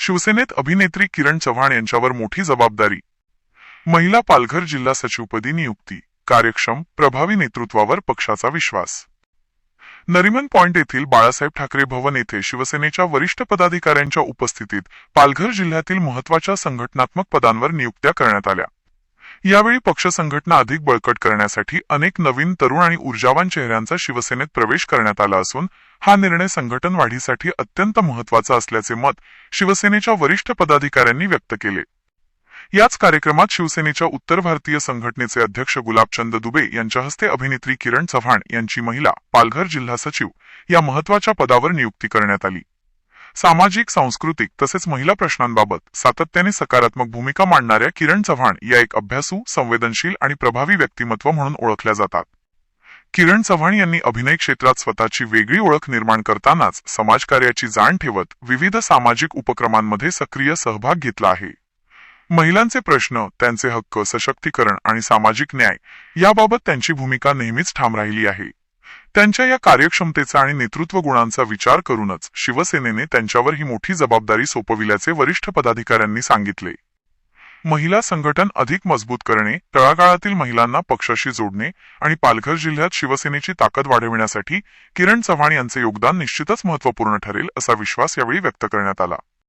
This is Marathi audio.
शिवसेनेत अभिनेत्री किरण चव्हाण यांच्यावर मोठी जबाबदारी. महिला पालघर जिल्हा सचिवपदी नियुक्ती. कार्यक्षम, प्रभावी नेतृत्वावर पक्षाचा विश्वास. नरिमन पॉइंट येथील बाळासाहेब ठाकरे भवन येथे शिवसेनेच्या वरिष्ठ पदाधिकाऱ्यांच्या उपस्थितीत पालघर जिल्ह्यातील महत्त्वाच्या संघटनात्मक पदांवर नियुक्त्या करण्यात आल्या. यावेळी पक्ष संघटना अधिक बळकट करण्यासाठी अनेक नवीन, तरुण आणि ऊर्जावान चेहऱ्यांचा शिवसेनेत प्रवेश करण्यात आला असून हा निर्णय संघटन वाढीसाठी अत्यंत महत्त्वाचा असल्याचे मत शिवसेनेच्या वरिष्ठ पदाधिकाऱ्यांनी व्यक्त केले. याच कार्यक्रमात शिवसेनेच्या उत्तर भारतीय संघटनेचे अध्यक्ष गुलाबचंद दुबे यांच्या हस्ते अभिनेत्री किरण चव्हाण यांची महिला पालघर जिल्हा सचिव या महत्त्वाच्या पदावर नियुक्ती करण्यात आली. सामाजिक, सांस्कृतिक तसेच महिला प्रश्नांबाबत सातत्याने सकारात्मक भूमिका मांडणाऱ्या किरण चव्हाण या एक अभ्यासू, संवेदनशील आणि प्रभावी व्यक्तिमत्व म्हणून ओळखल्या जातात. किरण चव्हाण यांनी अभिनय क्षेत्रात स्वतःची वेगळी ओळख निर्माण करतानाच समाजकार्याची जाण ठेवत विविध सामाजिक उपक्रमांमध्ये सक्रिय सहभाग घेतला आहे. महिलांचे प्रश्न, त्यांचे हक्क, सशक्तीकरण आणि सामाजिक न्याय याबाबत त्यांची भूमिका नेहमीच ठाम राहिली आहे. त्यांच्या या कार्यक्षमतेचा आणि नेतृत्व गुणांचा विचार करूनच शिवसेनेने त्यांच्यावर ही मोठी जबाबदारी सोपविल्याचे वरिष्ठ पदाधिकाऱ्यांनी सांगितले. महिला संघटन अधिक मजबूत करणे, तळागाळातील महिलांना पक्षाशी जोडणे आणि पालघर जिल्ह्यात शिवसेनेची ताकद वाढविण्यासाठी किरण चव्हाण यांचे योगदान निश्चितच महत्त्वपूर्ण ठरेल असा विश्वास यावेळी व्यक्त करण्यात आला.